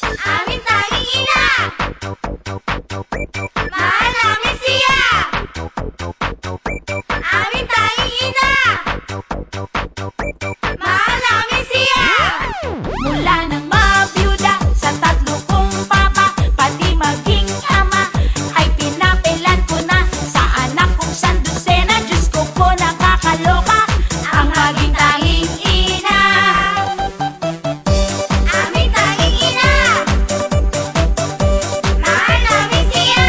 Aming tanging ina! Mahal namin siya! Aming tanging ina! Mahal namin siya! Mula nang mabiyuda sa tatlo kong papa, pati maging ama, ay pinapilan ko na sa anak kong sandusena. Diyos ko po, nakakaloka ang maging tanging ina. Aming tanging ina! Mahal namin siya!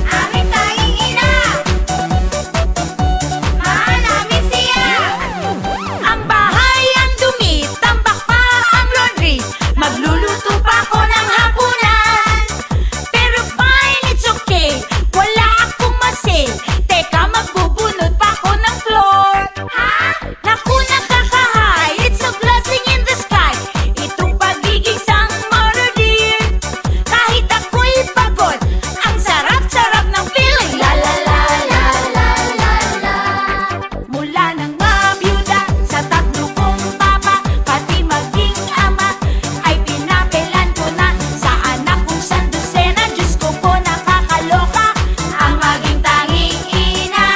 Aming tanging ina! Mahal namin siya! Ang bahay ang dumi, tambak pa ang laundry, magluluto pa ako ng hapunan. Pero fine, it's okay, wala akong masil. Teka, magbubunot pa ako ng floor. Ha? Naku, nakakahay, it's a blessing in the sky, itong pagiging sang mother dear. Kahit ako'y pagod, ang sarap-sarap ng feeling. La la la la la la la. Mula nang mabiyuda sa tatlo kong papa, pati maging ama, ay pinapilan ko na sa anak kong sandusena. Diyos ko po, nakakaloka ang maging tanging ina.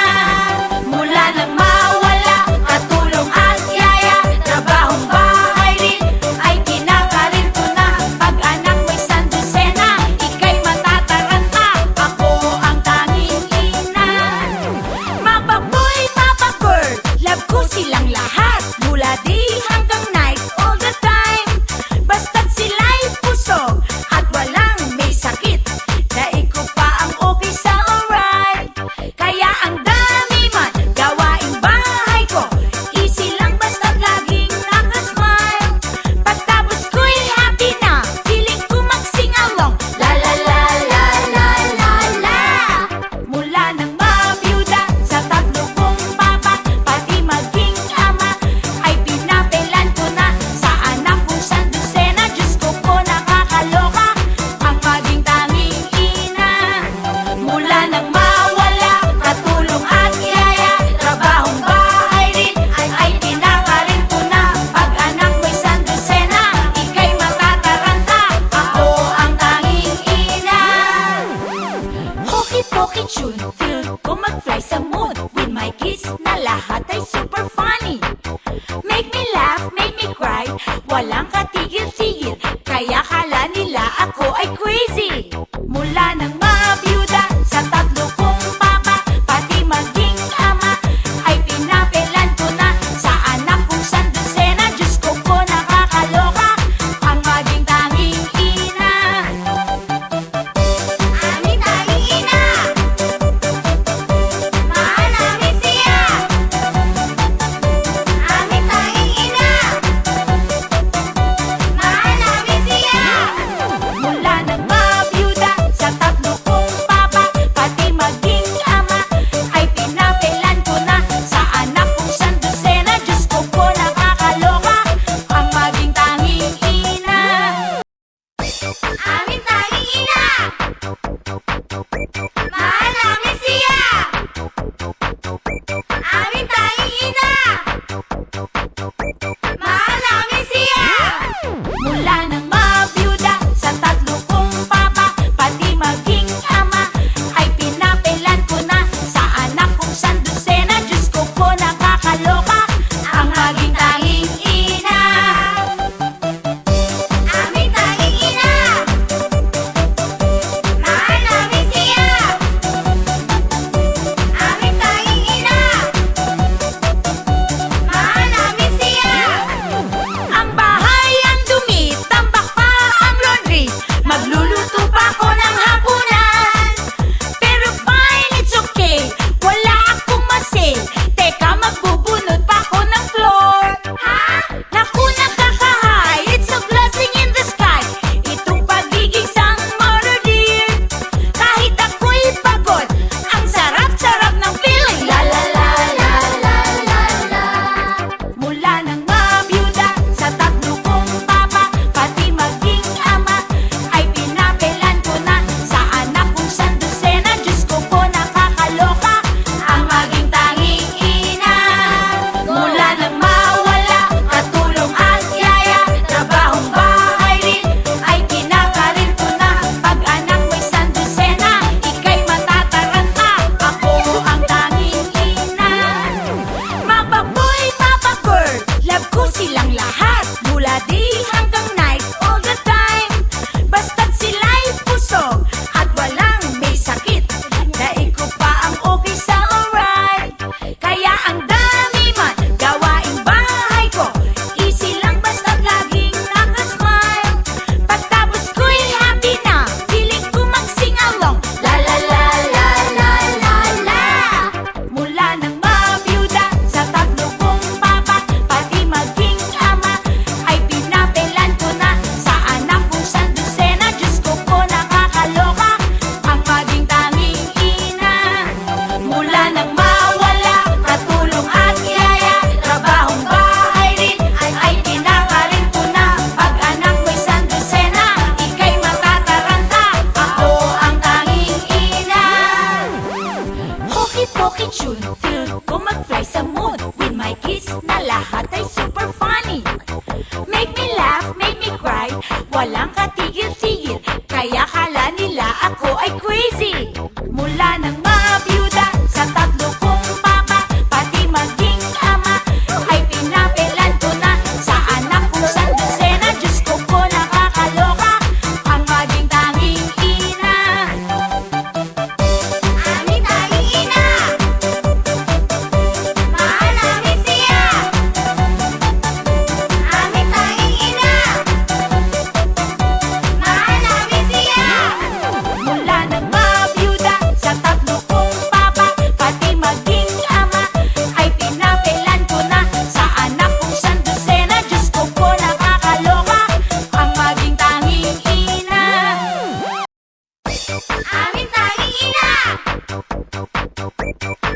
Mula nang mawala, katulong at yaya, trabahong bahay rin, ay kinakarir ko na. Pag anak mo'y sandusena, ika'y matataranta, ako ang tanging ina. Mapa boy, mapa girl, love ko silang lahat, mula day hanggang night, all the time. Basta't sila'y pusog at walang may sakit, daig ko pa ang okay sa alright. Kaya ang dami man gawaing bahay ko, easy lang basta't laging nakasmile. Pagtapos ko'y happy na, feeling ko mag-sing along. La la la la la la la. Mula nang mabiyuda sa tatlo kong papa, pati maging ama, ay pinapilan ko na sa anak kong sandusena. Diyos ko po, nakakaloka ang maging tanging ina. Mula nang mawala, katulong at yaya, trabahong bahay rin, ay kinakarir ko na. Pag anak mo'y sandusena, ika'y matataranta, ako ang tanging ina. Hoki-poki tune, feel ko mag-fly sa mood with my kids na lahat ay super funny. Make me laugh, make me cry, walang katigil-tigil, kaya kala nila ako ay crazy. Mula nang mabiyuda sa tatlo kong papa, pati maging ama, ay pinapilan ko na sa anak kong sandusena. Diyos ko po, nakakaloka ang maging tanging ina. Aming tanging ina! Mahal namin siya! Aming tanging ina! Mahal namin siya! Mula nang mabiyuda sa tatlo kong papa, pati maging ama, ay pinapilan ko na sa anak kong sandusena. Diyos ko po, nakakaloka ang maging tanging ina. Aming tanging ina! Mahal namin siya! Aming tanging ina! Mahal namin siya! Mula nang mabiyuda sa tatlo kong papa, pati maging ama, ay pinapilan ko na sa anak kong sandusena. Diyos ko po, nakakaloka ang maging tanging ina. Aming tanging ina! walang katigil-tigil, kaya kala nila ako ay crazy. Mula nang mabiyuda sa tatlo kong papa, pati maging ama, ay pinapelan ko na sa anak kong sandusena. Diyos ko po, nakakaloka ang maging tanging ina. Aming tanging ina, mahal namin siya. Aming tanging ina, mahal namin siya. Mula nang mabiyuda sa tatlo kong papa, pati maging ama, ay pinapelan ko na sa anak kong sandusena. Diyos ko po, nakakaloka ang maging tanging ina. Aming tanging ina,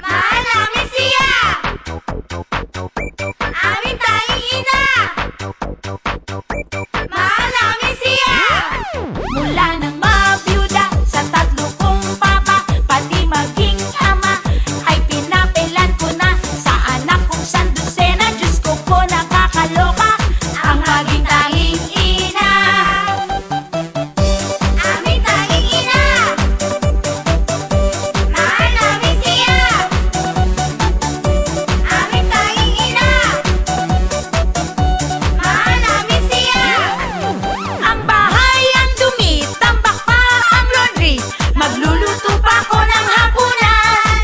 mahal namin siya. Aming tanging ina, mahal namin siya. Mula nang mabiyuda sa tatlo kong papa, pati maging ama, ay pinapelan ko na sa anak kong sandusena. Diyos ko po, nakakaloka ang maging tanging ina. Aming tanging ina, mahal namin siya. Aming tanging ina, mahal namin siya. Ang bahay ang dumi, tambak pa ang laundry, magluluto pa ako ng hapunan.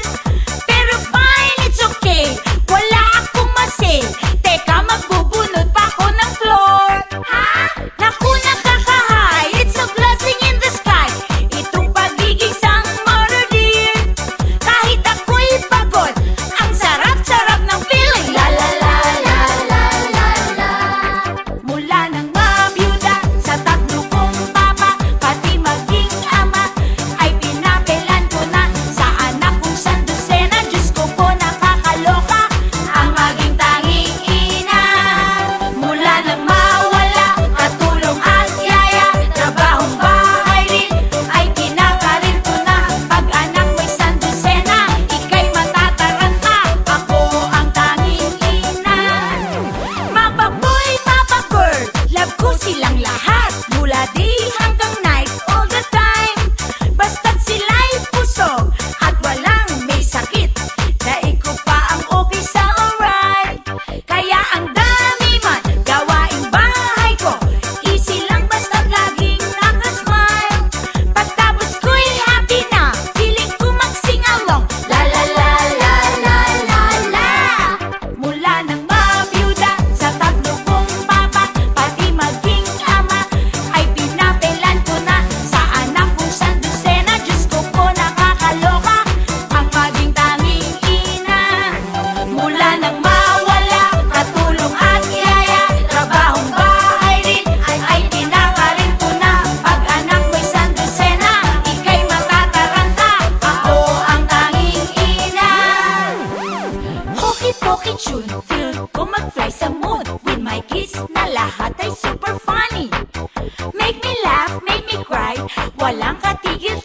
Pero fine, it's okay, wala akong masil. Teka, magbubunot pa ako ng floor. Ha? Naku, nakakahay, it's a blessing in the sky, itong pagiging sang mother dear. Kahit ako'y pagod, ang sarap-sarap ng feeling. La la la la la la la. Mula nang mabiyuda sa tatlo kong papa, pati maging ama, ay pinapelan ko na sa anak kong sandusena. Diyos ko po, nakakaloka ang maging tanging ina. Mula nang mawala katulong at yaya, trabahong bahay rin ay kinakarir ko na. Pag anak mo'y sandusena, ika'y matataranta, ako ang tanging ina. Mapa boy, mapa girl, love ko silang lahat, mula day hanggang night, all the time. Basta't sila'y pusog at walang may sakit, daig ko pa ang okay sa alright. Kaya ang dami man gawaing bahay ko, easy lang basta't laging nakasmile. Pagtapos ko'y happy na, feeling ko mag-sing along. La la la la la la la. Mula nang mabiyuda sa tatlo kong papa, pati maging ama, ay pinapelan ko na sa anak kong sandusena. Diyos ko po, nakakaloka ang maging tanging ina. Mula nang mawala katulong at yaya, trabahong bahay rin ay kinakarir ko na. Pag anak mo'y sandusena, ika'y matataranta, ako ang tanging ina. Hoki-poki tune, feel ko mag-fly sa mood with my kids na lahat ay super funny. Make me laugh, make me cry, walang katigil